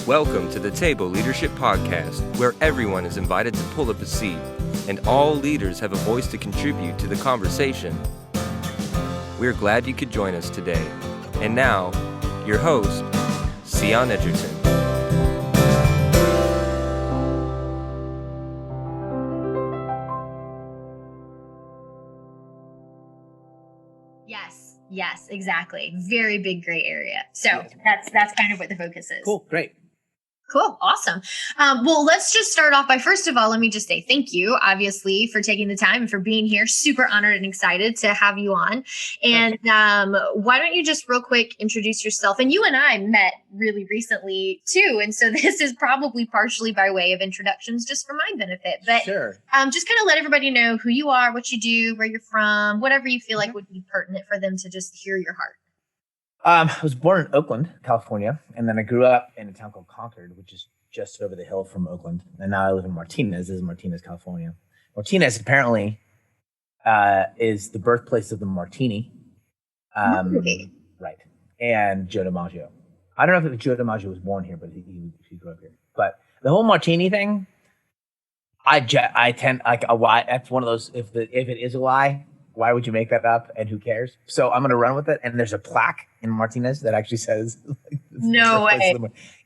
Welcome to the Table Leadership Podcast, where everyone is invited to pull up a seat, and all leaders have a voice to contribute to the conversation. We're glad you could join us today. And now, your host, Cyon Edgerton. Yes, exactly. Very big gray area. So that's kind of what the focus is. Cool. Great. Cool. Awesome. Well, let's just start off by, first of all, let me just say thank you, obviously, for taking the time and for being here. Super honored and excited to have you on. And why don't you just real quick introduce yourself? And you and I met really recently, too. And so this is probably partially by way of introductions, just for my benefit. But Sure. Just kind of let everybody know who you are, what you do, where you're from, whatever you feel like would be pertinent for them to just hear your heart. I was born in Oakland, California, and then I grew up in a town called Concord, which is just over the hill from Oakland. And now I live in Martinez. This is Martinez, California. Martinez apparently is the birthplace of the martini. Right. And Joe DiMaggio. I don't know if Joe DiMaggio was born here, but he grew up here. But the whole martini thing, I tend like a lie. That's one of those. If it is a lie, why would you make that up? And who cares? So I'm going to run with it. And there's a plaque in Martinez that actually says, no way.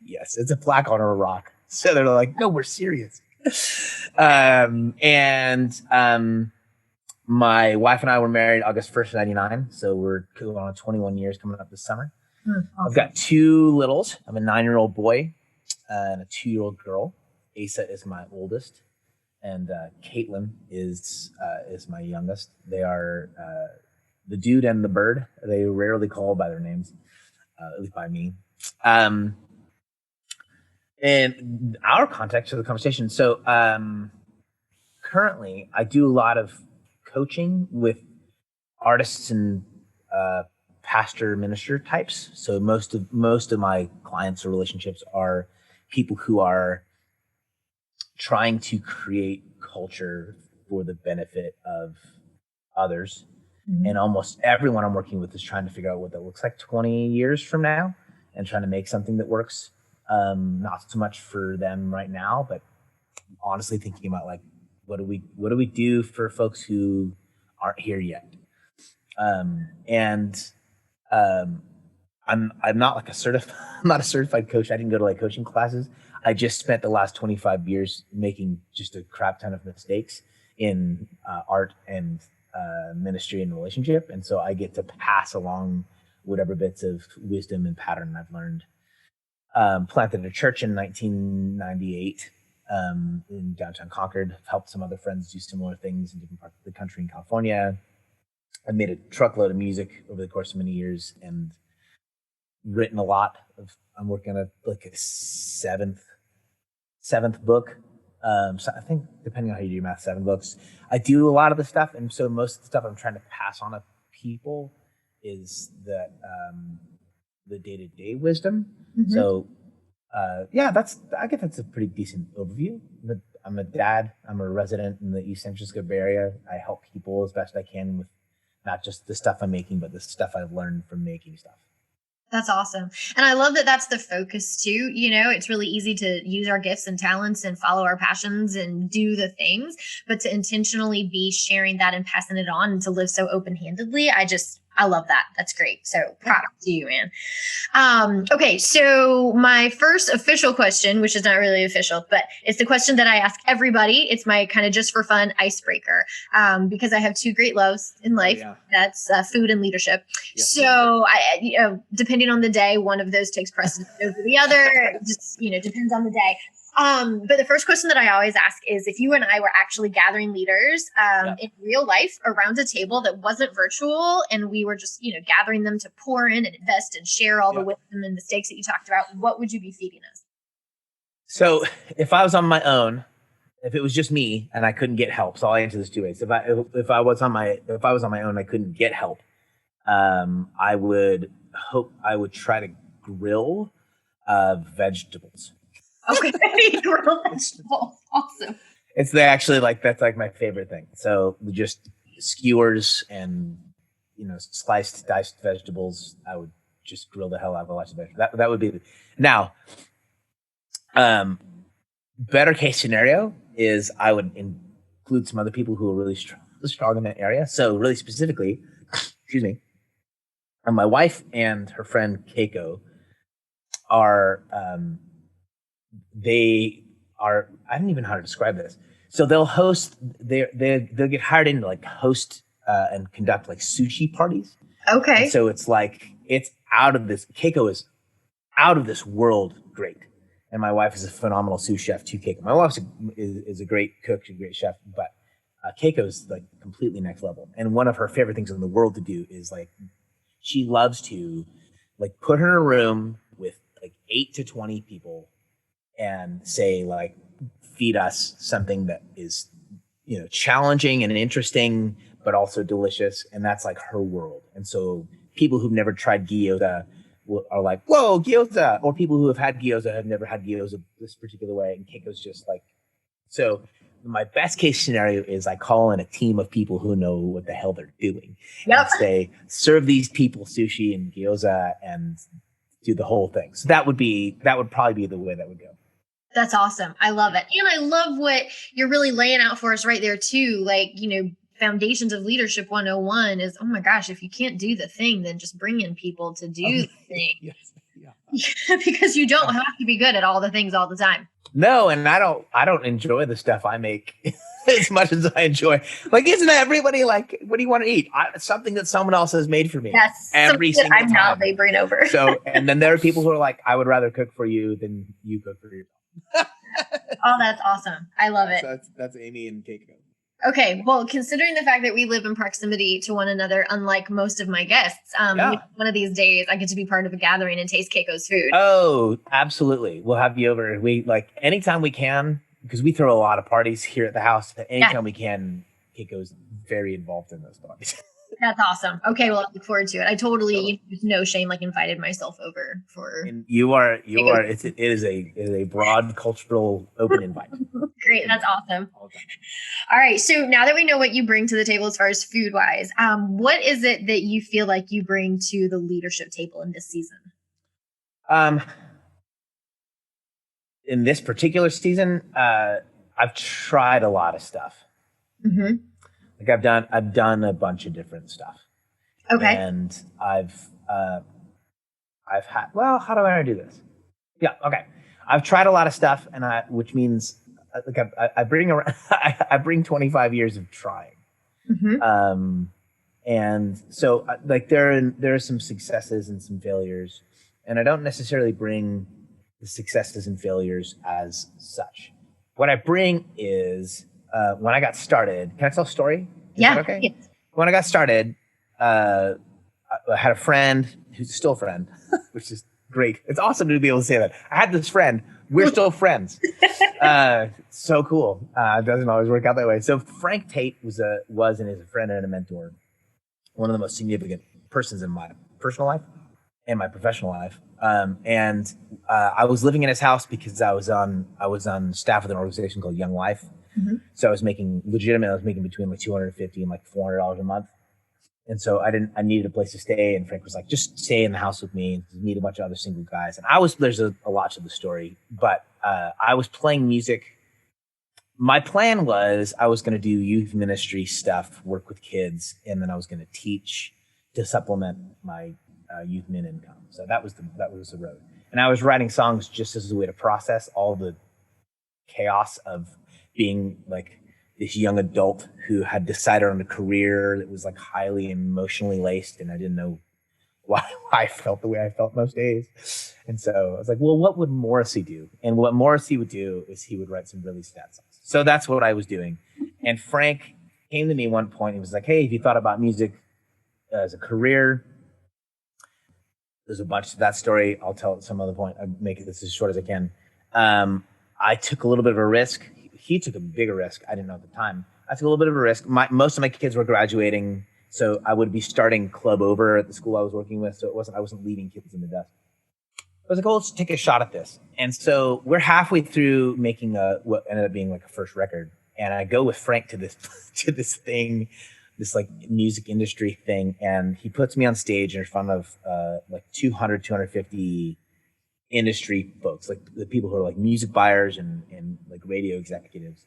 Yes, it's a plaque on a rock. So they're like, no, we're serious. My wife and I were married August 1st, 1999. So we're going on 21 years coming up this summer. Awesome. I've got two littles. I have a 9-year-old boy and a 2-year-old girl. Asa is my oldest. And Caitlin is my youngest. They are the dude and the bird. They rarely call by their names, at least by me. In our context of the conversation, so currently I do a lot of coaching with artists and pastor minister types. So most of my clients or relationships are people who are trying to create culture for the benefit of others. Mm-hmm. And almost everyone I'm working with is trying to figure out what that looks like 20 years from now and trying to make something that works. Not so much for them right now, but honestly thinking about like, what do we do for folks who aren't here yet? I'm not like I'm not a certified coach. I didn't go to like coaching classes. I just spent the last 25 years making just a crap ton of mistakes in art and ministry and relationship. And so I get to pass along whatever bits of wisdom and pattern I've learned. Planted a church in 1998 in downtown Concord. Helped some other friends do similar things in different parts of the country in California. I made a truckload of music over the course of many years and written a lot of. I'm working on a seventh book. So I think depending on how you do your math, 7 books. I do a lot of the stuff, and so most of the stuff I'm trying to pass on to people is that the day-to-day wisdom. Mm-hmm. So I guess that's a pretty decent overview. I'm a dad. I'm a resident in the East San Francisco Bay Area. I help people as best I can with not just the stuff I'm making, but the stuff I've learned from making stuff. That's awesome. And I love that that's the focus too. You know, it's really easy to use our gifts and talents and follow our passions and do the things, but to intentionally be sharing that and passing it on and to live so open-handedly, I love that. That's great. So props to you, man. Okay. So my first official question, which is not really official, but it's the question that I ask everybody. It's my kind of just for fun icebreaker, because I have 2 great loves in life. Oh, yeah. That's food and leadership. Yeah. So depending on the day, one of those takes precedence over the other. It just, depends on the day. But the first question that I always ask is if you and I were actually gathering leaders in real life around a table that wasn't virtual, and we were just, gathering them to pour in and invest and share all the wisdom and mistakes that you talked about, what would you be feeding us? So if I was on my own, if it was just me and I couldn't get help, so I'll answer this 2 ways. If I was on my own, I couldn't get help. I would try to grill vegetables. Okay, grilled vegetables. Awesome. It's that's my favorite thing. So just skewers and sliced, diced vegetables. I would just grill the hell out of a lot of vegetables. That would be now. Better case scenario is I would include some other people who are really strong in that area. So really specifically, excuse me, my wife and her friend Keiko are, they are, I don't even know how to describe this. So they'll host, they'll get hired in to like host and conduct like sushi parties. Okay. And so it's like, it's Keiko is out of this world great. And my wife is a phenomenal sous chef too, Keiko. My wife is a great cook, she's a great chef, but Keiko's like completely next level. And one of her favorite things in the world to do is like, she loves to like put her in a room with like 8 to 20 people and say like, feed us something that is, you know, challenging and interesting, but also delicious. And that's like her world. And so people who've never tried gyoza are like, whoa, gyoza. Or people who have had gyoza have never had gyoza this particular way. And Keiko's just like, so my best case scenario is I call in a team of people who know what the hell they're doing. Yep. And say, serve these people sushi and gyoza and do the whole thing. So that would probably be the way that would go. That's awesome. I love it. And I love what you're really laying out for us right there too. Like, you know, Foundations of Leadership 101 is, oh my gosh, if you can't do the thing, then just bring in people to do the thing. Yes. Yeah. Because you don't have to be good at all the things all the time. No, and I don't enjoy the stuff I make as much as I enjoy. Like, isn't everybody like, what do you want to eat? Something that someone else has made for me. That's every something single that I'm time. not laboring over. So, and then there are people who are like, I would rather cook for you than you cook for yourself. Oh, that's awesome. I love it. That's Amy and Keiko. Okay, well, considering the fact that we live in proximity to one another, unlike most of my guests, one of these days I get to be part of a gathering and taste Keiko's food. Oh, absolutely. We'll have you over. We like anytime we can, because we throw a lot of parties here at the house. Anytime we can, Keiko's very involved in those parties. That's awesome. Okay, well, I look forward to it. I totally, with no shame, like invited myself over for. And you are. It is a broad cultural open invite. Great, that's awesome. All right, so now that we know what you bring to the table as far as food wise, what is it that you feel like you bring to the leadership table in this season? In this particular season, I've tried a lot of stuff. Mm-hmm. Like I've done a bunch of different stuff. Okay. And I've had, well, how do I do this? Yeah. Okay. I've tried a lot of stuff which means like I bring around, I bring 25 years of trying. Mm-hmm. And so like there are some successes and some failures, and I don't necessarily bring the successes and failures as such. What I bring is, when I got started, can I tell a story? Is that okay? Yes. When I got started, I had a friend who's still a friend, which is great. It's awesome to be able to say that. I had this friend. We're still friends. So cool. It doesn't always work out that way. So Frank Tate was and is a friend and a mentor. One of the most significant persons in my personal life and my professional life. And I was living in his house because I was on staff with an organization called Young Life. Mm-hmm. So I was making between like $250 and like $400 a month. And so I needed a place to stay. And Frank was like, just stay in the house with me and meet a bunch of other single guys. And there's a lot to the story, but I was playing music. My plan was I was going to do youth ministry stuff, work with kids, and then I was going to teach to supplement my youth min income. So that was the road. And I was writing songs just as a way to process all the chaos of being like this young adult who had decided on a career that was like highly emotionally laced, and I didn't know why I felt the way I felt most days. And so I was like, well, what would Morrissey do? And what Morrissey would do is he would write some really sad songs. So that's what I was doing. And Frank came to me one point. He was like, hey, have you thought about music as a career? There's a bunch to that story. I'll tell it some other point. I'll make this as short as I can. I took a little bit of a risk. He took a bigger risk. I didn't know at the time. I took a little bit of a risk. Most of my kids were graduating, so I would be starting club over at the school I was working with. So I wasn't leaving kids in the dust. I was like, oh, let's take a shot at this. And so we're halfway through making what ended up being like a first record. And I go with Frank to this thing, this like music industry thing. And he puts me on stage in front of like 250 industry folks, like the people who are like music buyers and like radio executives.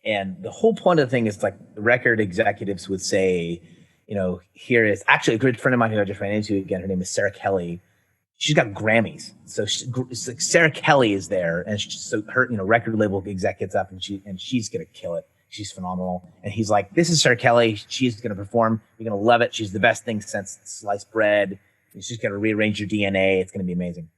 And the whole point of the thing is like the record executives would say, here is actually a good friend of mine who I just ran into again. Her name is Sarah Kelly. She's got Grammys. So it's like Sarah Kelly is there. And so her, record label exec gets up and she's going to kill it. She's phenomenal. And he's like, this is Sarah Kelly. She's going to perform. You're going to love it. She's the best thing since sliced bread. She's going to rearrange your DNA. It's going to be amazing.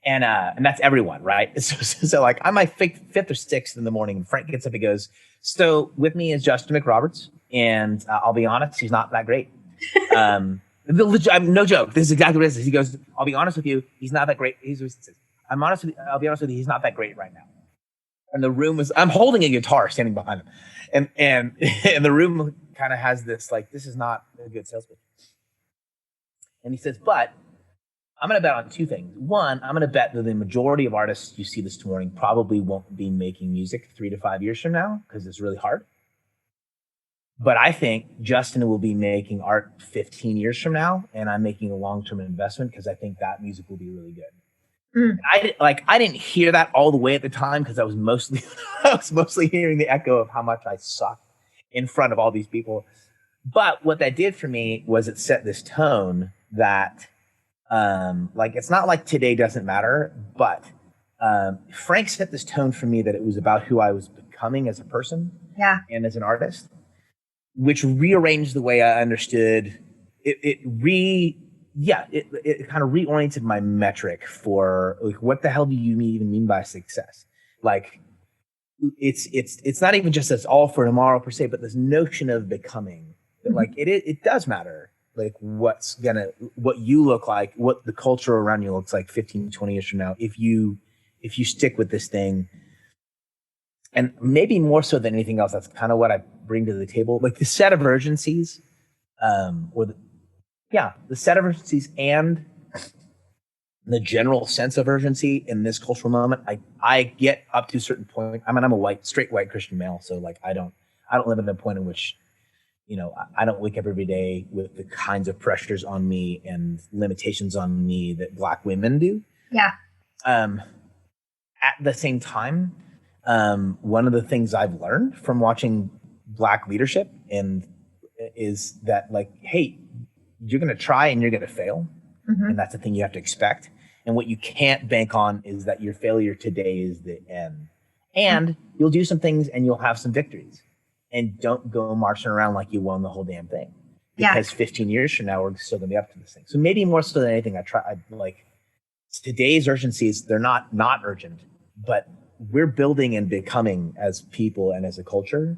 And that's everyone, right? So like I'm my fifth or sixth in the morning, and Frank gets up and goes, so with me is Justin McRoberts, and I'll be honest, he's not that great. I'm no joke. This is exactly what it is. He goes, I'll be honest with you, he's not that great. I'll be honest with you, he's not that great right now. And the room I'm holding a guitar standing behind him, and the room kind of has this like, this is not a good sales pitch. And he says, but I'm going to bet on two things. One, I'm going to bet that the majority of artists you see this morning probably won't be making music 3 to 5 years from now because it's really hard. But I think Justin will be making art 15 years from now, and I'm making a long-term investment because I think that music will be really good. Mm. I didn't hear that all the way at the time because I was mostly hearing the echo of how much I suck in front of all these people. But what that did for me was it set this tone that it's not like today doesn't matter, but Frank set this tone for me that it was about who I was becoming as a person and as an artist, which rearranged the way I understood it kind of reoriented my metric for like, what the hell do you even mean by success? Like it's not even just it's all for tomorrow per se, but this notion of becoming that like it does matter. Like what you look like, what the culture around you looks like 15, 20 years from now, if you stick with this thing. And maybe more so than anything else, that's kind of what I bring to the table. Like the set of urgencies, the set of urgencies and the general sense of urgency in this cultural moment. I get up to a certain point. I mean, I'm a straight white Christian male. So like, I don't live in a point in which, I don't wake up every day with the kinds of pressures on me and limitations on me that Black women do. Yeah. At the same time, one of the things I've learned from watching Black leadership is that like, hey, you're going to try and you're going to fail. Mm-hmm. And that's the thing you have to expect. And what you can't bank on is that your failure today is the end. And you'll do some things and you'll have some victories. And don't go marching around like you won the whole damn thing. Because 15 years from now, we're still going to be up to this thing. So maybe more so than anything, today's urgencies, they're not urgent, but we're building and becoming as people and as a culture.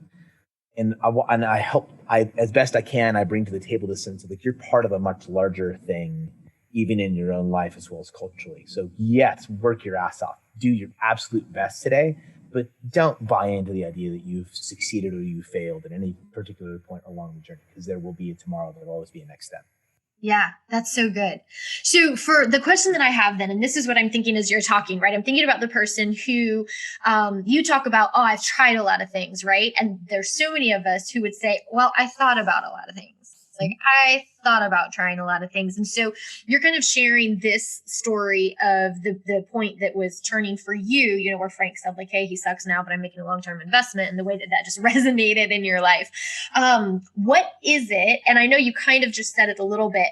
And I help, as best I can, I bring to the table this sense of like, you're part of a much larger thing, even in your own life as well as culturally. So yes, work your ass off. Do your absolute best today. But don't buy into the idea that you've succeeded or you failed at any particular point along the journey, because there will be a tomorrow. There will always be a next step. Yeah, that's so good. So for the question that I have then, and this is what I'm thinking as you're talking, right? I'm thinking about the person who you talk about, oh, I've tried a lot of things, right? And there's so many of us who would say, well, I thought about a lot of things. Like I thought about trying a lot of things. And so you're kind of sharing this story of the point that was turning for you, where Frank said like, hey, he sucks now, but I'm making a long-term investment, and the way that just resonated in your life. What is it? And I know you kind of just said it a little bit,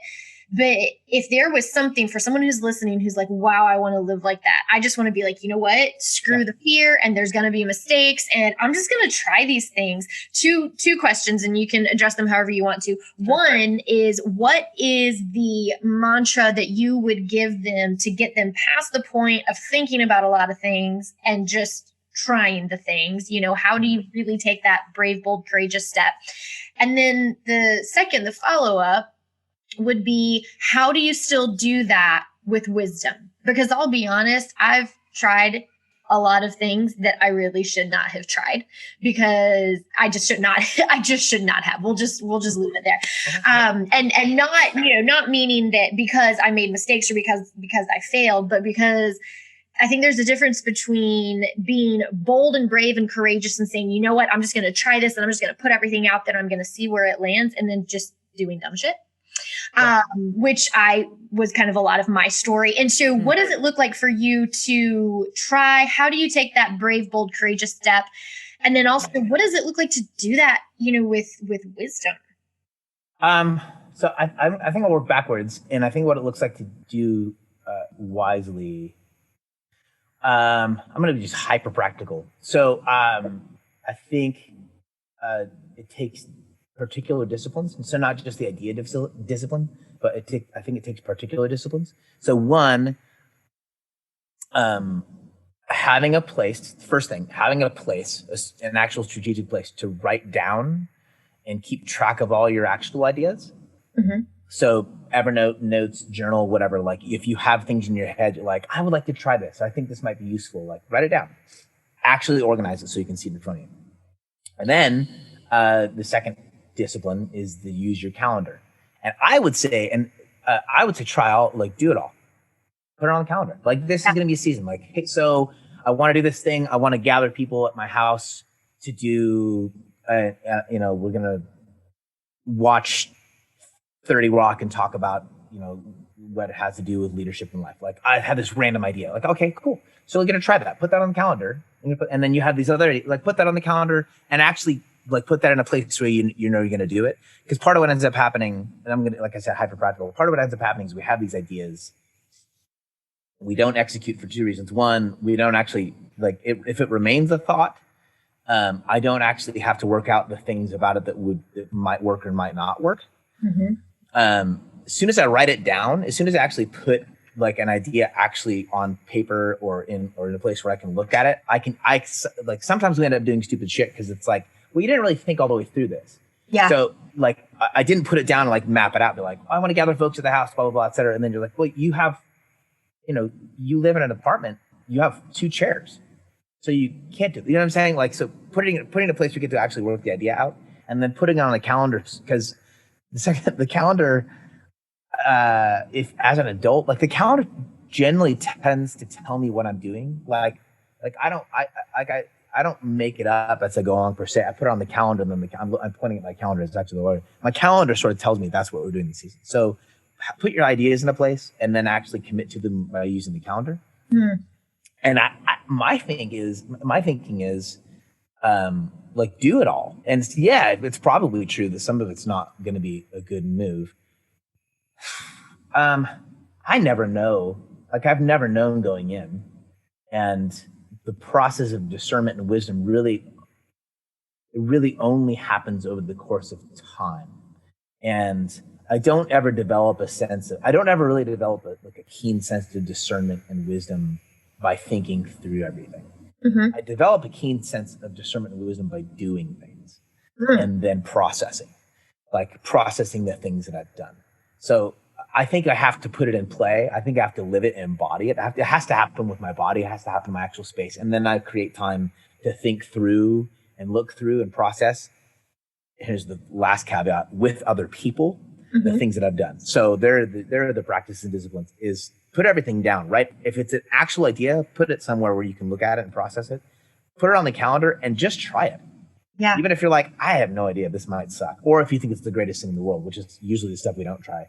but if there was something for someone who's listening, who's like, wow, I want to live like that. I just want to be like, you know what? Screw the fear, and there's going to be mistakes, and I'm just going to try these things. Two questions, and you can address them however you want to. One is, what is the mantra that you would give them to get them past the point of thinking about a lot of things and just trying the things? How do you really take that brave, bold, courageous step? And then the second, the follow-up, would be, how do you still do that with wisdom? Because I'll be honest, I've tried a lot of things that I really should not have tried, because I just should not have. We'll just leave it there. And not, not meaning that because I made mistakes or because I failed, but because I think there's a difference between being bold and brave and courageous and saying, you know what, I'm just going to try this and I'm just going to put everything out there and I'm going to see where it lands, and then just doing dumb shit. which I was kind of a lot of my story. And so what does it look like for you to try? How do you take that brave, bold, courageous step? And then also, what does it look like to do that, with wisdom? So I think I'll work backwards, and I think what it looks like to do wisely. I'm going to be just hyper practical. So I think it takes particular disciplines, and so not just the idea of discipline, but I think it takes particular disciplines. So one, having a place. First thing, having a place, an actual strategic place to write down and keep track of all your actual ideas. Mm-hmm. So Evernote, notes, journal, whatever. Like if you have things in your head, you're like, I would like to try this. I think this might be useful. Like write it down. Actually organize it so you can see it in front of you. And then the second discipline is to use your calendar. And I would say try out, like do it all. Put it on the calendar. Like this is going to be a season. Like, hey, so I want to do this thing. I want to gather people at my house to do, we're going to watch 30 Rock and talk about, what it has to do with leadership in life. Like I had this random idea, like, okay, cool. So we're going to try that. Put that on the calendar. And then you have these other, like put that on the calendar and actually like put that in a place where you're going to do it. Because part of what ends up happening, and I'm going to, like I said, hyper practical. Part of what ends up happening is we have these ideas. We don't execute for two reasons. One, we don't actually if it remains a thought, I don't actually have to work out the things about it that might work or might not work. Mm-hmm. As soon as I write it down, as soon as I actually put like an idea actually on paper or in a place where I can look at it, I sometimes we end up doing stupid shit because it's like, well, you didn't really think all the way through this. Yeah. So like I didn't put it down and like map it out. Be like, I want to gather folks at the house, blah, blah, blah, et cetera. And then you're like, well, you have, you live in an apartment, you have 2 chairs. So you can't do, you know what I'm saying? Like, so putting a place where you get to actually work the idea out and then putting it on a calendar, because the calendar, if as an adult, like the calendar generally tends to tell me what I'm doing. Like I don't make it up as I go along per se. I put it on the calendar, and then I'm pointing at my calendar. It's actually the word. My calendar sort of tells me that's what we're doing this season. So put your ideas in a place, and then actually commit to them by using the calendar. Mm. And my thinking is, like do it all. And yeah, it's probably true that some of it's not going to be a good move. I never know. Like I've never known going in, and the process of discernment and wisdom really only happens over the course of time. And I don't ever really develop a keen sense of discernment and wisdom by thinking through everything. Mm-hmm. I develop a keen sense of discernment and wisdom by doing things and then processing the things that I've done. So I think I have to put it in play. I think I have to live it and embody it. It has to happen with my body. It has to happen in my actual space. And then I create time to think through and look through and process. Here's the last caveat: with other people, the things that I've done. So there are the practices and disciplines is put everything down, right? If it's an actual idea, put it somewhere where you can look at it and process it. Put it on the calendar and just try it. Yeah. Even if you're like, I have no idea, this might suck. Or if you think it's the greatest thing in the world, which is usually the stuff we don't try.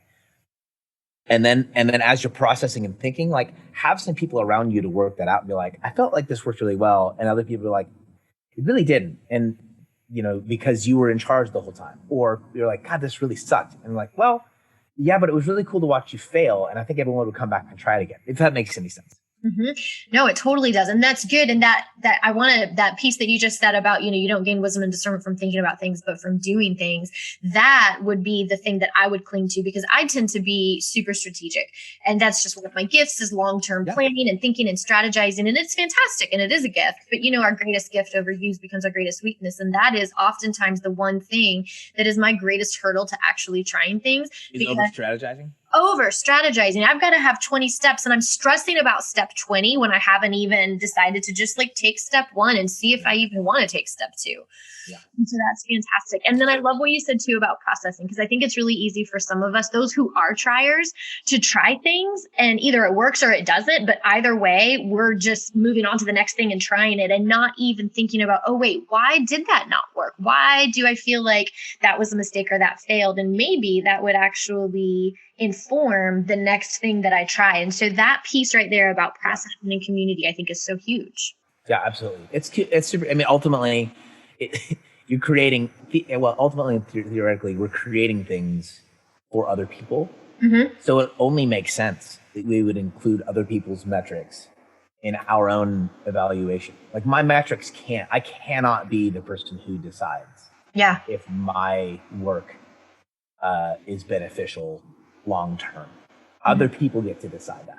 And then as you're processing and thinking, like have some people around you to work that out and be like, I felt like this worked really well. And other people are like, it really didn't. And, because you were in charge the whole time. Or you're like, God, this really sucked. And like, well, yeah, but it was really cool to watch you fail. And I think everyone would come back and try it again, if that makes any sense. Mm-hmm. No, it totally does. And that's good. And that I wanted that piece that you just said about, you don't gain wisdom and discernment from thinking about things, but from doing things. That would be the thing that I would cling to, because I tend to be super strategic. And that's just one of my gifts is long-term planning and thinking and strategizing. And it's fantastic. And it is a gift, but our greatest gift overused becomes our greatest weakness. And that is oftentimes the one thing that is my greatest hurdle to actually trying things. Is over strategizing? over strategizing. I've got to have 20 steps and I'm stressing about step 20 when I haven't even decided to just like take step 1 and see if I even want to take step 2. Yeah. And so that's fantastic. And then I love what you said too about processing, because I think it's really easy for some of us, those who are triers, to try things and either it works or it doesn't. But either way, we're just moving on to the next thing and trying it and not even thinking about, oh, wait, why did that not work? Why do I feel like that was a mistake or that failed? And maybe that would actually inform the next thing that I try. And so that piece right there about processing and community, I think is so huge. Yeah, absolutely. It's super. I mean, ultimately, you're creating. Ultimately, theoretically, we're creating things for other people. Mm-hmm. So it only makes sense that we would include other people's metrics in our own evaluation. Like my metrics I cannot be the person who decides if my work is beneficial long term. Other people get to decide that.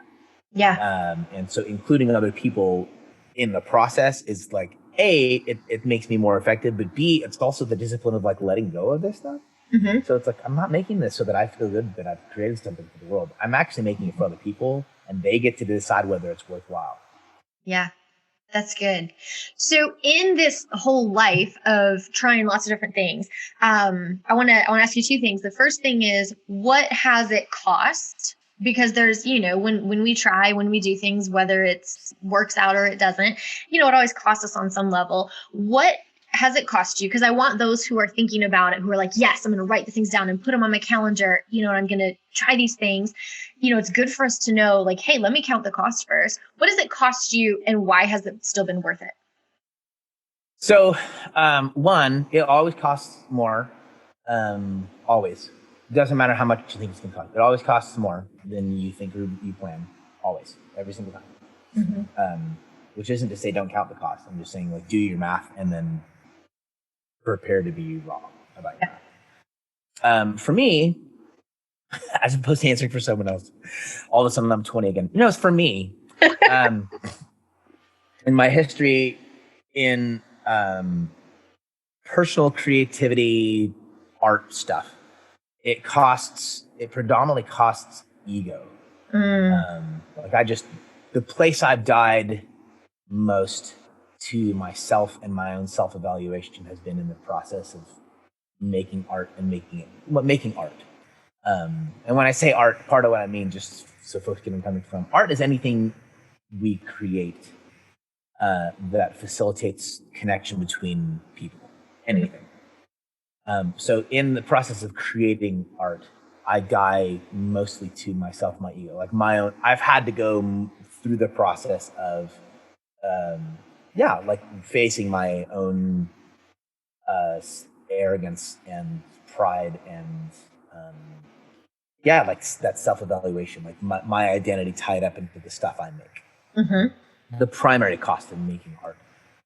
Yeah. And so including other people in the process is like, A, it makes me more effective, but B, it's also the discipline of like letting go of this stuff. Mm-hmm. So it's like, I'm not making this so that I feel good that I've created something for the world. I'm actually making it for other people, and they get to decide whether it's worthwhile. Yeah, that's good. So in this whole life of trying lots of different things, I want to ask you 2 things. The first thing is, what has it cost? Because there's, when we do things, whether it's works out or it doesn't, it always costs us on some level. What has it cost you? Because I want those who are thinking about it, who are like, yes, I'm going to write the things down and put them on my calendar, and I'm going to try these things. It's good for us to know, like, hey, let me count the cost first. What does it cost you and why has it still been worth it? So, one, it always costs more. Always. It doesn't matter how much you think it's going to cost. It always costs more than you think or you plan. Always. Every single time. Mm-hmm. Which isn't to say don't count the cost. I'm just saying, like, do your math and then prepare to be wrong about your math. For me, as opposed to answering for someone else, all of a sudden I'm 20 again. It's for me. In my history in personal creativity, art stuff, it predominantly costs ego. The place I've died most to myself and my own self-evaluation has been in the process of making art and making art. And when I say art, part of what I mean, just so folks get where I'm coming from, art is anything we create that facilitates connection between people, anything. So in the process of creating art, I die mostly to myself, my ego, like my own. I've had to go through the process of, like facing my own arrogance and pride and, like that self-evaluation, like my identity tied up into the stuff I make. Mm-hmm. The primary cost of making art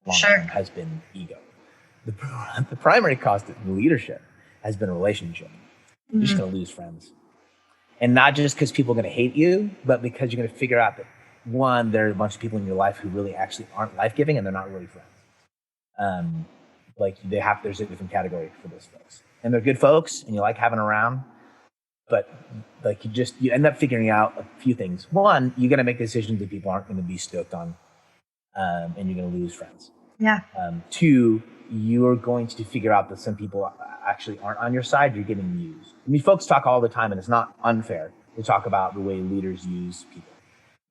long-term has been ego. The primary cost of leadership has been relationship. Mm-hmm. You're just going to lose friends. And not just because people are going to hate you, but because you're going to figure out that, one, there are a bunch of people in your life who really actually aren't life-giving and they're not really friends. There's a different category for those folks. And they're good folks and you like having around, but like you end up figuring out a few things. One, you're going to make decisions that people aren't going to be stoked on, and you're going to lose friends. Yeah. Two, you're going to figure out that some people actually aren't on your side. You're getting used. I mean, folks talk all the time, and it's not unfair to talk about the way leaders use people.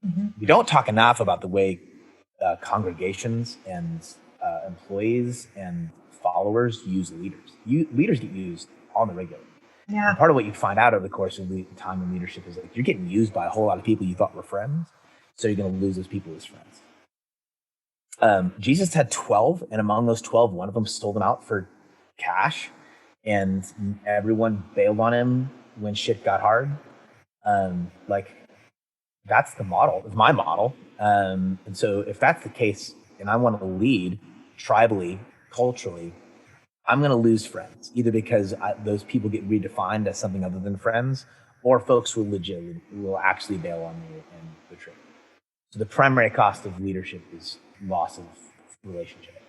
Mm-hmm. We don't talk enough about the way congregations and employees and followers use leaders. Leaders get used on the regular. Yeah. And part of what you find out over the course of time in leadership is like you're getting used by a whole lot of people you thought were friends, so you're going to lose those people as friends. Jesus had 12, and among those 12, one of them sold them out for cash, and everyone bailed on him when shit got hard. That's the model. It's my model. And so if that's the case, and I want to lead tribally, culturally, I'm going to lose friends, either because those people get redefined as something other than friends, or folks will actually bail on me and betray me. So the primary cost of leadership is loss of relationship.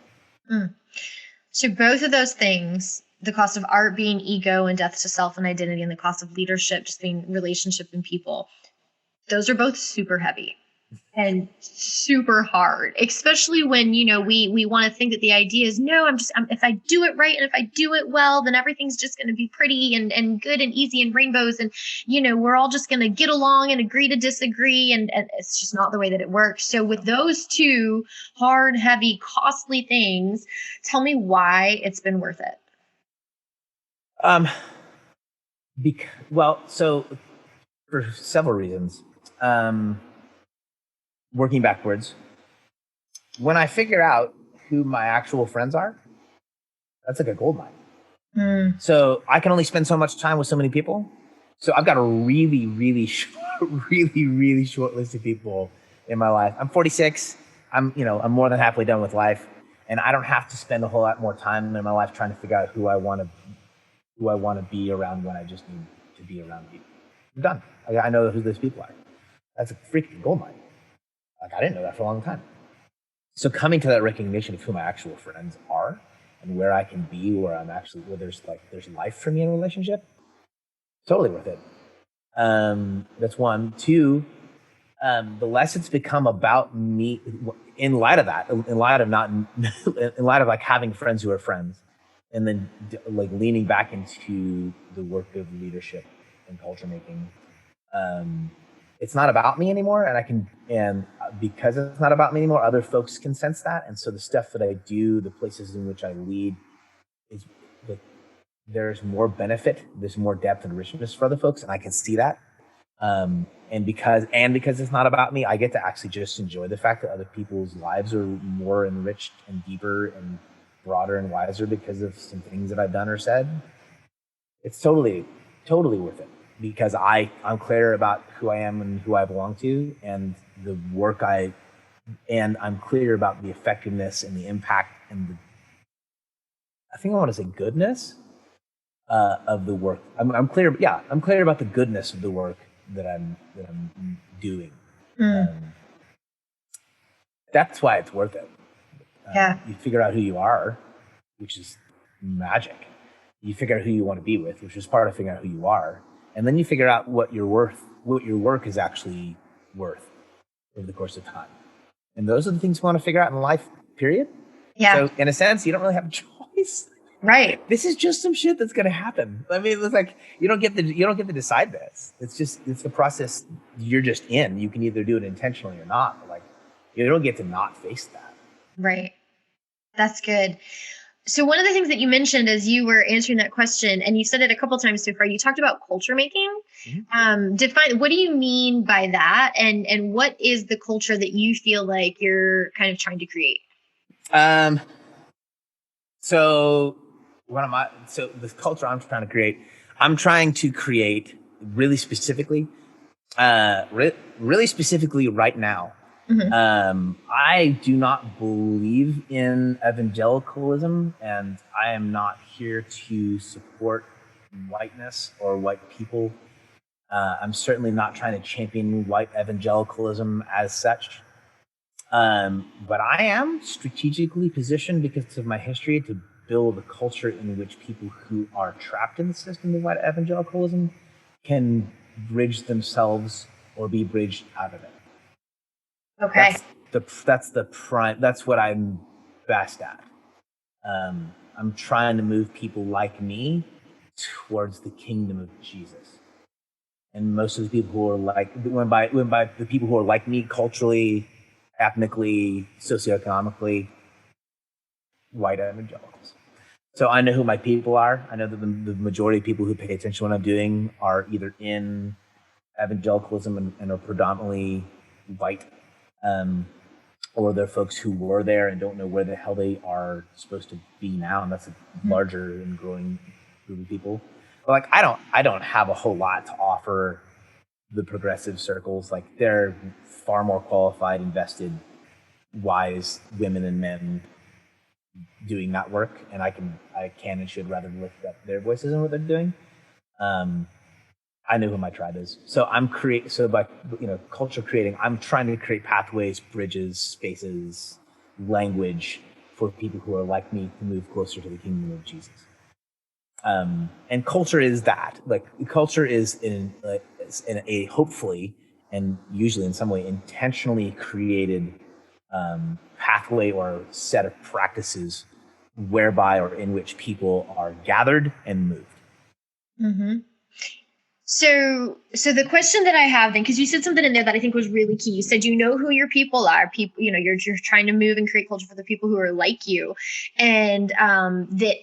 So both of those things the cost of art being ego and death to self and identity, and the cost of leadership just being relationship and people. Those are both super heavy and super hard, especially when, we want to think that the idea is, no, if I do it right and if I do it well, then everything's just going to be pretty and good and easy and rainbows. And, we're all just going to get along and agree to disagree. And it's just not the way that it works. So with those two hard, heavy, costly things, tell me why it's been worth it. So for several reasons. Working backwards, when I figure out who my actual friends are, that's like a gold mine. So I can only spend so much time with so many people. So I've got a really, really short list of people in my life. I'm 46. I'm more than halfway done with life, and I don't have to spend a whole lot more time in my life trying to figure out who I want to be around when I just need to be around people. I'm done. I know who those people are. That's a freaking gold mine. Like, I didn't know that for a long time. So coming to that recognition of who my actual friends are and where I can be, where there's life for me in a relationship, totally worth it. That's one. Two, the less it's become about me in light of like having friends who are friends, and then like leaning back into the work of leadership and culture making. It's not about me anymore, and because it's not about me anymore, other folks can sense that, and so the stuff that I do, the places in which I lead, is like there's more benefit, there's more depth and richness for other folks, and I can see that. And because it's not about me, I get to actually just enjoy the fact that other people's lives are more enriched and deeper and broader and wiser because of some things that I've done or said. It's totally worth it. Because I'm clear about who I am and who I belong to, and the work and I'm clear about the effectiveness and the impact and I think I want to say goodness of the work. I'm clear about the goodness of the work that I'm doing. That's why it's worth it. You figure out who you are, which is magic. You figure out who you want to be with, which is part of figuring out who you are. And then you figure out what your work is actually worth over the course of time. And those are the things you want to figure out in life, period. Yeah. So in a sense, you don't really have a choice. Right. This is just some shit that's going to happen. I mean, it's like you don't get to decide this. It's the process you're just in. You can either do it intentionally or not. But like you don't get to not face that. Right. That's good. So one of the things that you mentioned as you were answering that question, and you said it a couple times so far, you talked about culture making. Define, what do you mean by that? And what is the culture that you feel like you're kind of trying to create? So the culture I'm trying to create really specifically right now. I do not believe in evangelicalism, and I am not here to support whiteness or white people. I'm certainly not trying to champion white evangelicalism as such. But I am strategically positioned because of my history to build a culture in which people who are trapped in the system of white evangelicalism can bridge themselves or be bridged out of it. Okay. That's what I'm best at. I'm trying to move people like me towards the kingdom of Jesus. And most of the people who are when by the people who are like me culturally, ethnically, socioeconomically, white evangelicals. So I know who my people are. I know that the majority of people who pay attention to what I'm doing are either in evangelicalism and are predominantly white, or they're folks who were there and don't know where the hell they are supposed to be now, and that's a larger and growing group of people. But like I don't have a whole lot to offer the progressive circles. Like they're far more qualified, invested, wise women and men doing that work, and I can and should rather lift up their voices and what they're doing. I know who my tribe is, so by culture creating, I'm trying to create pathways, bridges, spaces, language for people who are like me to move closer to the kingdom of Jesus. And culture is that. Like, culture is in a hopefully and usually in some way intentionally created pathway or set of practices whereby or in which people are gathered and moved. Mm-hmm. So the question that I have then, because you said something in there that I think was really key. You said, you know who your people are. People, you're trying to move and create culture for the people who are like you. And that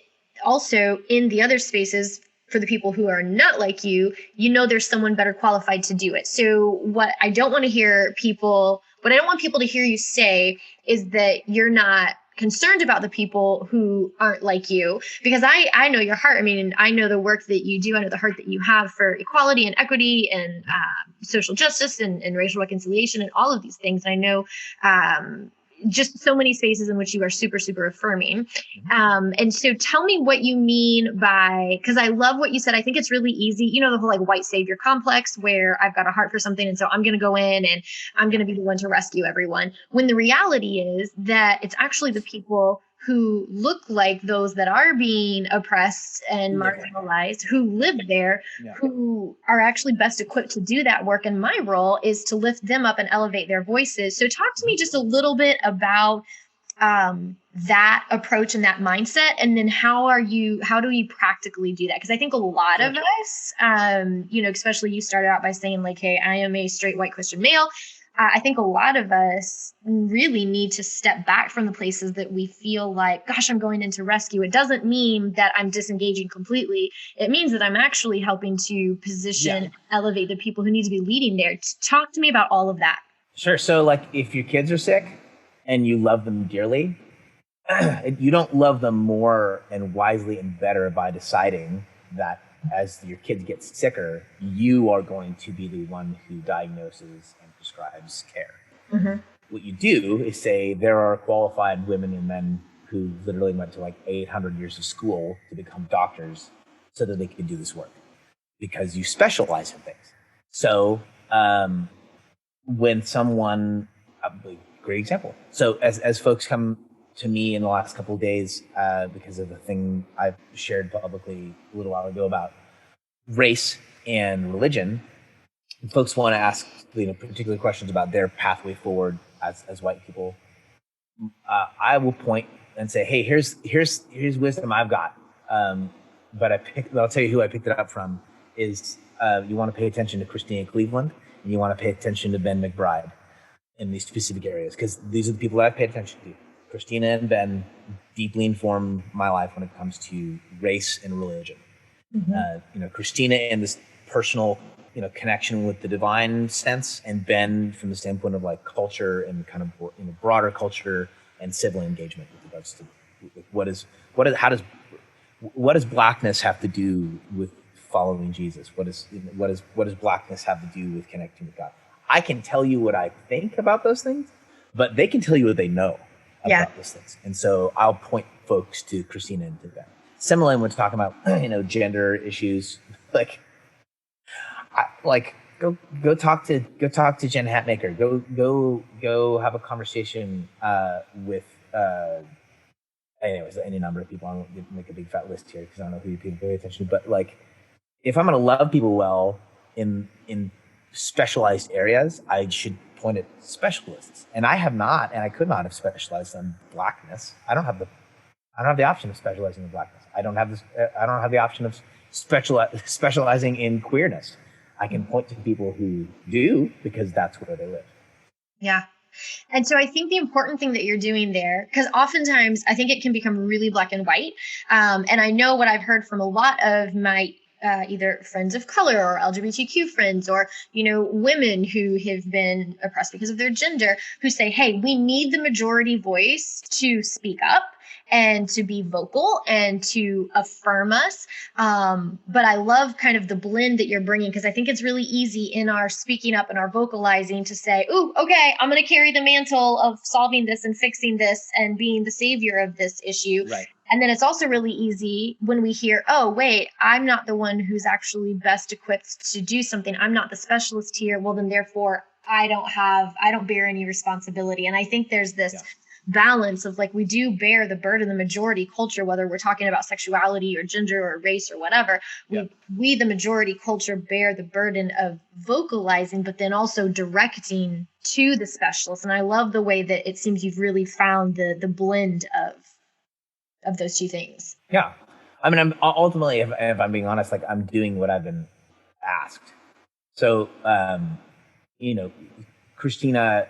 also in the other spaces for the people who are not like you, there's someone better qualified to do it. So what I don't want people to hear you say is that you're not concerned about the people who aren't like you, because I know your heart. I mean, I know the work that you do. I know the heart that you have for equality and equity and social justice and racial reconciliation and all of these things. I know just so many spaces in which you are super, super affirming. And so tell me what you mean by, because I love what you said. I think it's really easy, the whole like white savior complex where I've got a heart for something. And so I'm going to go in and I'm going to be the one to rescue everyone. When the reality is that it's actually the people who look like those that are being oppressed and marginalized, who live there, who are actually best equipped to do that work. And my role is to lift them up and elevate their voices. So talk to me just a little bit about that approach and that mindset. And then how do we practically do that? Because I think a lot of us, especially you started out by saying like, hey, I am a straight white Christian male. I think a lot of us really need to step back from the places that we feel like, gosh, I'm going into rescue. It doesn't mean that I'm disengaging completely. It means that I'm actually helping to position, elevate the people who need to be leading there. Talk to me about all of that. Sure. So like if your kids are sick and you love them dearly, you don't love them more and wisely and better by deciding that as your kids get sicker, you are going to be the one who diagnoses and prescribes care. Mm-hmm. What you do is say there are qualified women and men who literally went to like 800 years of school to become doctors so that they could do this work because you specialize in things. So when someone, great example. So as folks come to me in the last couple of days because of the thing I've shared publicly a little while ago about race and religion, folks want to ask particular questions about their pathway forward as white people. I will point and say, hey, here's wisdom I've got. But I'll tell you who I picked it up from is you want to pay attention to Christina Cleveland and you want to pay attention to Ben McBride in these specific areas because these are the people that I pay attention to. Christina and Ben deeply inform my life when it comes to race and religion. Mm-hmm. Christina in this personal, connection with the divine sense, and Ben from the standpoint of like culture and kind of broader culture and civil engagement with regards to what does blackness have to do with following Jesus? What does blackness have to do with connecting with God? I can tell you what I think about those things, but they can tell you what they know about those things. And so I'll point folks to Christina and to that. Similarly, when we're talking about, gender issues, go talk to Jen Hatmaker. Go have a conversation with anyways, any number of people. I won't make a big fat list here because I don't know who you people pay attention to. But if I'm going to love people well in specialized areas, I should point at specialists. And I have not, and I could not have specialized in blackness. I don't have the option of specializing in blackness. I don't have the option of specializing in queerness. I can point to people who do because that's where they live. Yeah. And so I think the important thing that you're doing there, because oftentimes I think it can become really black and white. And I know what I've heard from a lot of my either friends of color or LGBTQ friends or, women who have been oppressed because of their gender who say, hey, we need the majority voice to speak up and to be vocal and to affirm us. But I love kind of the blend that you're bringing, because I think it's really easy in our speaking up and our vocalizing to say, ooh, okay, I'm going to carry the mantle of solving this and fixing this and being the savior of this issue. Right. And then it's also really easy when we hear, oh, wait, I'm not the one who's actually best equipped to do something. I'm not the specialist here. Well, then therefore I don't bear any responsibility. And I think there's this balance of like, we do bear the burden, the majority culture, whether we're talking about sexuality or gender or race or whatever, we the majority culture bear the burden of vocalizing, but then also directing to the specialists. And I love the way that it seems you've really found the blend of those two things. Yeah. I mean, I'm ultimately, if I'm being honest, like I'm doing what I've been asked. So, Christina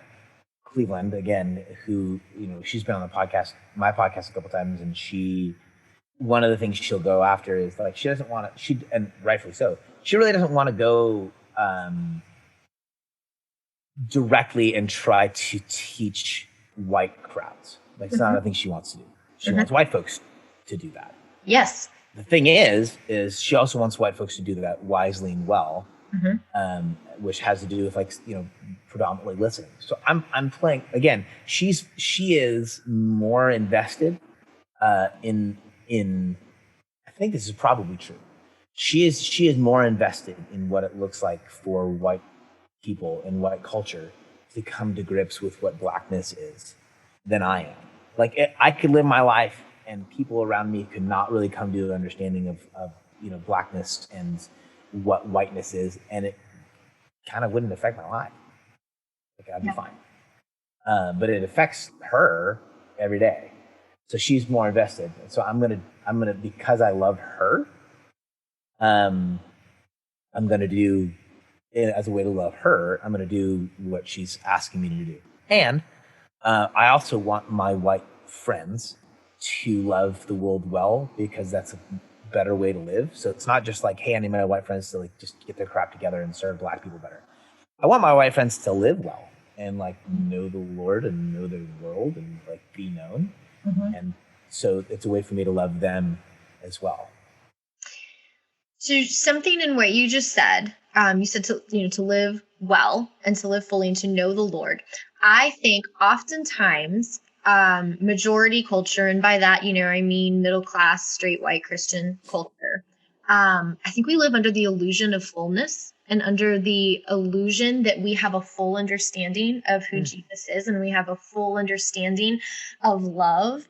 Cleveland, again, who, she's been on the podcast, my podcast a couple times, and one of the things she'll go after is like, she doesn't want to, and rightfully so, she really doesn't want to go directly and try to teach white crowds. Like, it's not a thing she wants to do. She wants white folks to do that. Yes. The thing is she also wants white folks to do that wisely and well, which has to do with predominantly listening. So I'm playing again. She is more invested in. I think this is probably true. She is more invested in what it looks like for white people in white culture to come to grips with what blackness is than I am. Like I could live my life and people around me could not really come to an understanding of blackness and what whiteness is, and it kind of wouldn't affect my life. Like I'd be fine. But it affects her every day. So she's more invested. So I'm gonna because I love her, I'm gonna do, as a way to love her, I'm gonna do what she's asking me to do. And I also want my white friends to love the world well, because that's a better way to live. So it's not just like, hey, I need my white friends to like just get their crap together and serve black people better. I want my white friends to live well and like know the Lord and know the world and like be known. And so it's a way for me to love them as well. So something in what you just said, you said to live well and to live fully and to know the Lord. I think oftentimes majority culture, and by that, I mean middle class, straight white Christian culture. I think we live under the illusion of fullness and under the illusion that we have a full understanding of who Jesus is, and we have a full understanding of love.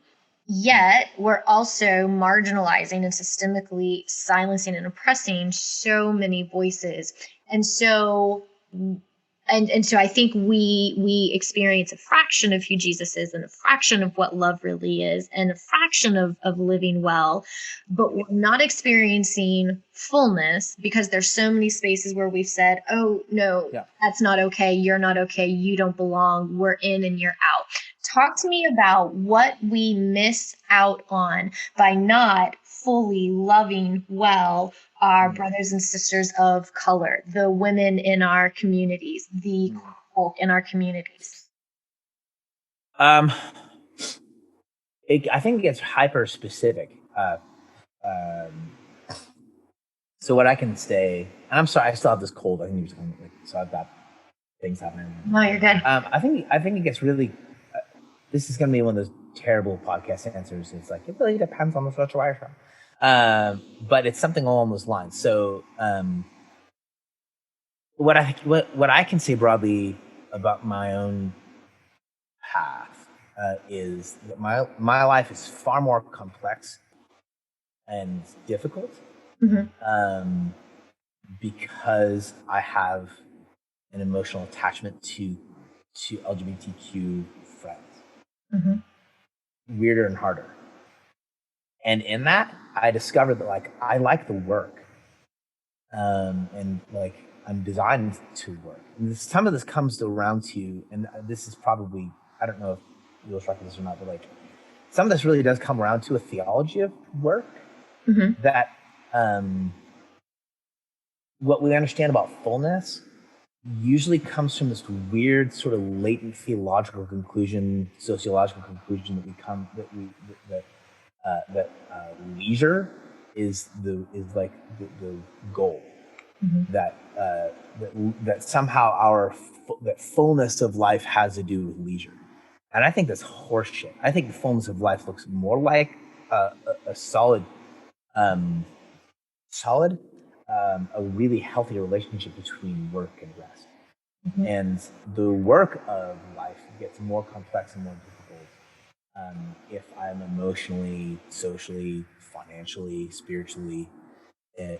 Yet we're also marginalizing and systemically silencing and oppressing so many voices. And so I think we experience a fraction of who Jesus is and a fraction of what love really is and a fraction of living well, but we're not experiencing fullness because there's so many spaces where we've said, oh, no, that's not okay. You're not okay. You don't belong. We're in and you're out. Talk to me about what we miss out on by not fully loving well our brothers and sisters of color, the women in our communities, the folk in our communities. I think it gets hyper specific. So what I can say, and I'm sorry, I still have this cold. I think so I've got things happening. No, you're good. I think it gets really. This is going to be one of those terrible podcast answers. It's like, it really depends on the social wire. But it's something along those lines. So what I can say broadly about my own path is that my life is far more complex and difficult because I have an emotional attachment to LGBTQ friends. Weirder and harder. And in that, I discovered that like I like the work, and like I'm designed to work. And some of this comes around to, and this is probably, I don't know if you'll strike this or not, but like some of this really does come around to a theology of work that what we understand about fullness usually comes from this weird sort of latent theological conclusion, sociological conclusion that leisure is the goal, that somehow that fullness of life has to do with leisure, and I think that's horseshit. I think the fullness of life looks more like a solid, a really healthy relationship between work and rest, and the work of life gets more complex and more difficult if I'm emotionally, socially, financially, spiritually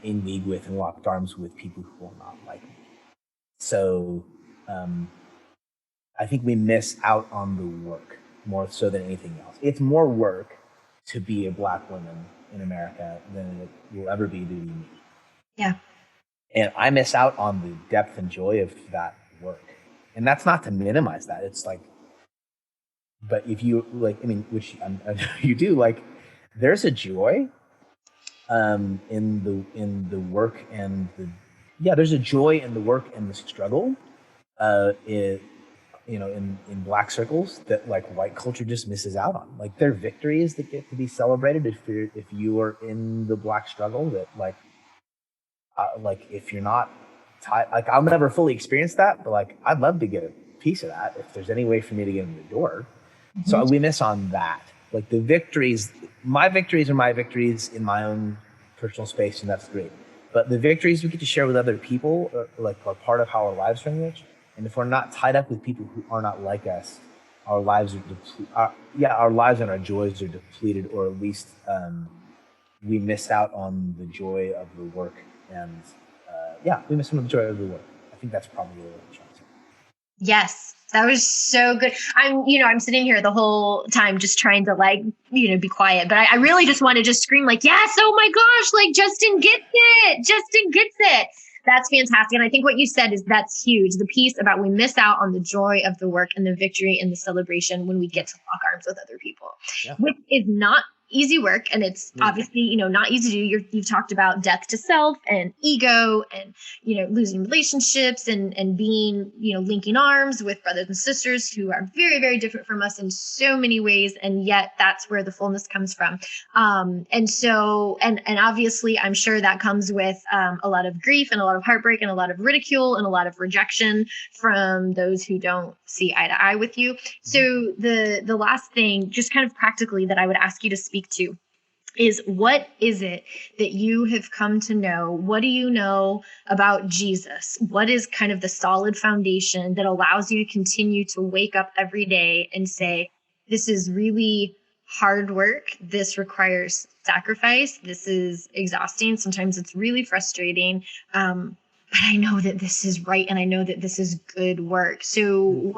in league with and locked arms with people who will not like me. So I think we miss out on the work more so than anything else. It's more work to be a Black woman in America than it will ever be to be me. Yeah. And I miss out on the depth and joy of that work. And that's not to minimize that. It's like, but if you like, I mean, which you do, like, there's a joy in the work and there's a joy in the work and the struggle in Black circles that like white culture just misses out on. Like, there are victories that get to be celebrated if you are in the Black struggle, that like if you're not like, I'll never fully experience that, but like I'd love to get a piece of that if there's any way for me to get in the door. Mm-hmm. So we miss on that. Like, the victories, my victories are my victories in my own personal space, and that's great. But the victories we get to share with other people are part of how our lives are enriched. And if we're not tied up with people who are not like us, our lives are our lives and our joys are depleted, or at least we miss out on the joy of the work. And we miss out on the joy of the work. I think that's probably what I'm trying to say. Yes, that was so good. I'm sitting here the whole time just trying to be quiet, but I really just want to just scream like, yes, oh my gosh, like Justin gets it. Justin gets it. That's fantastic. And I think what you said that's huge. The piece about we miss out on the joy of the work and the victory and the celebration when we get to lock arms with other people, which is not easy work. And it's obviously, not easy to do. You've talked about death to self and ego and, losing relationships and being, linking arms with brothers and sisters who are very, very different from us in so many ways. And yet that's where the fullness comes from. And obviously I'm sure that comes with a lot of grief and a lot of heartbreak and a lot of ridicule and a lot of rejection from those who don't see eye to eye with you. So the last thing, just kind of practically, that I would ask you to speak to is, what is it that you have come to know? What do you know about Jesus? What is kind of the solid foundation that allows you to continue to wake up every day and say, this is really hard work. This requires sacrifice. This is exhausting. Sometimes it's really frustrating. But I know that this is right. And I know that this is good work. So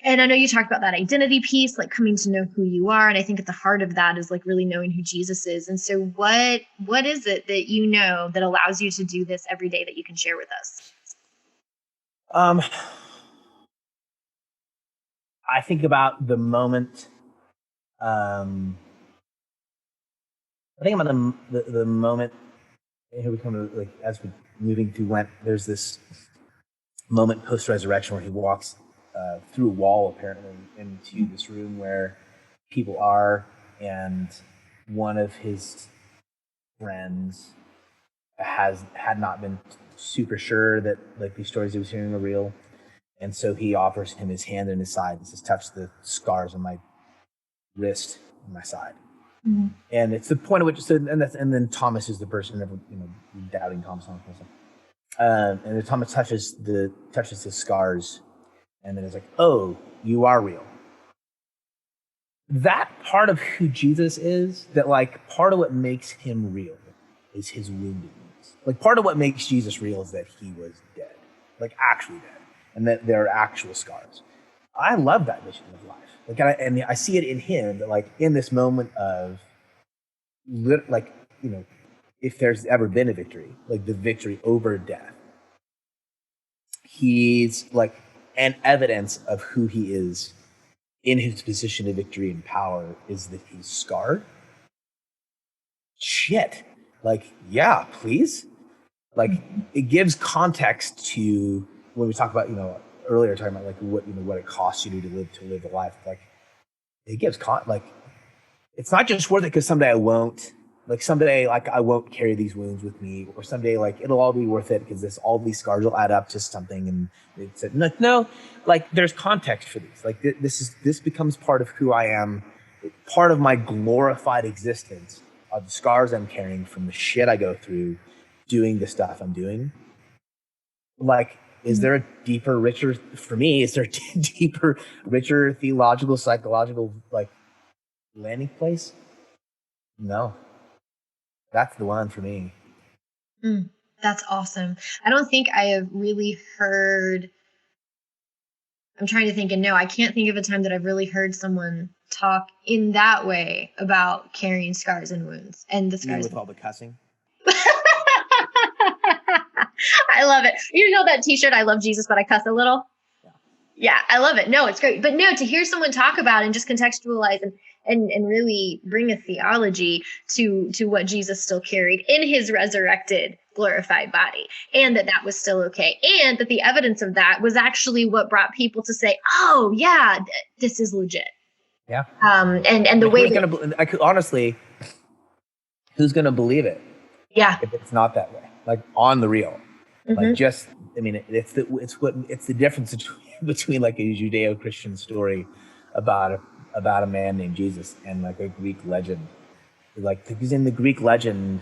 and I know you talked about that identity piece, like coming to know who you are. And I think at the heart of that is like really knowing who Jesus is. And so what is it that you know that allows you to do this every day that you can share with us? I think about the moment. I think about the moment. Here we come to, like, as we're moving through Lent, there's this moment post-resurrection where he walks through a wall, apparently, into this room where people are, and one of his friends had not been super sure that like these stories he was hearing are real, and so he offers him his hand and his side and says, "Touch the scars on my wrist and my side." Mm-hmm. And it's the point at which, and then Thomas is the person, doubting Thomas. And then Thomas touches the scars. And then it's like, oh, you are real. That part of who Jesus is, that like part of what makes him real is his woundedness. Like, part of what makes Jesus real is that he was dead, like actually dead, and that there are actual scars. I love that vision of life. Like, and I see it in him, that like in this moment of, like, if there's ever been a victory, like the victory over death, he's like, and evidence of who he is in his position of victory and power is that he's scarred. Shit. Like, yeah, please. Like, it gives context to when we talk about, earlier talking about like what it costs you to live the life. Like, it gives like, it's not just worth it because someday I won't. Like, someday, like, I won't carry these wounds with me, or someday, like, it'll all be worth it because all these scars will add up to something. And it's no, like, there's context for these. Like, this becomes part of who I am. Part of my glorified existence are the scars I'm carrying from the shit I go through, doing the stuff I'm doing. Like, Is there a deeper, richer, for me, is there a deeper, richer theological, psychological, like, landing place? No. That's the one for me. That's awesome. I don't think I have really heard, I'm trying to think, and no, I can't think of a time that I've really heard someone talk in that way about carrying scars and wounds and the scars. With all the cussing? I love it. You know that t-shirt, I love Jesus, but I cuss a little? Yeah, I love it. No, it's great. But no, to hear someone talk about and just contextualize and really bring a theology to what Jesus still carried in his resurrected, glorified body, and that was still okay. And that the evidence of that was actually what brought people to say, oh, yeah, this is legit. Yeah. And the way that, honestly, who's going to believe it? Yeah. If it's not that way, like on the real. Like just, I mean, it's the difference between like a Judeo-Christian story about a man named Jesus and like a Greek legend. Like, because in the Greek legend,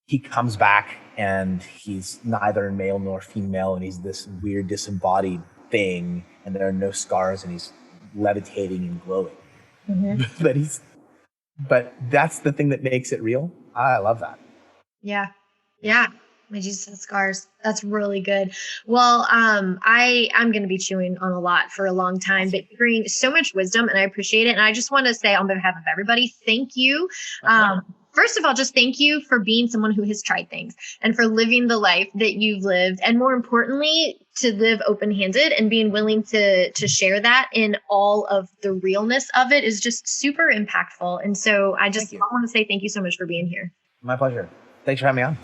he comes back and he's neither male nor female, and he's this weird disembodied thing, and there are no scars, and he's levitating and glowing. But that's the thing that makes it real. I love that. Yeah. My Jesus has scars. That's really good. Well, I'm going to be chewing on a lot for a long time, but you bring so much wisdom, and I appreciate it. And I just want to say on behalf of everybody, thank you. First of all, just thank you for being someone who has tried things and for living the life that you've lived. And more importantly, to live open-handed and being willing to share that in all of the realness of it is just super impactful. And so I just want to say thank you so much for being here. My pleasure. Thanks for having me on.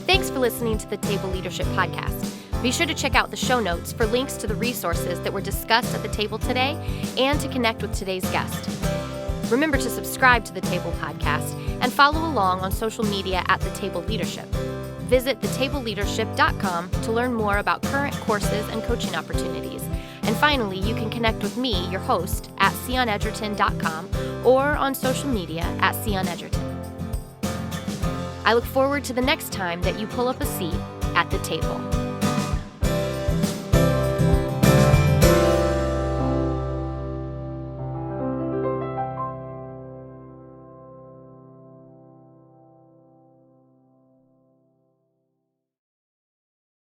Thanks for listening to the Table Leadership Podcast. Be sure to check out the show notes for links to the resources that were discussed at the table today and to connect with today's guest. Remember to subscribe to the Table Podcast and follow along on social media at The Table Leadership. Visit thetableleadership.com to learn more about current courses and coaching opportunities. And finally, you can connect with me, your host, at CionEdgerton.com or on social media at CionEdgerton. I look forward to the next time that you pull up a seat at the table.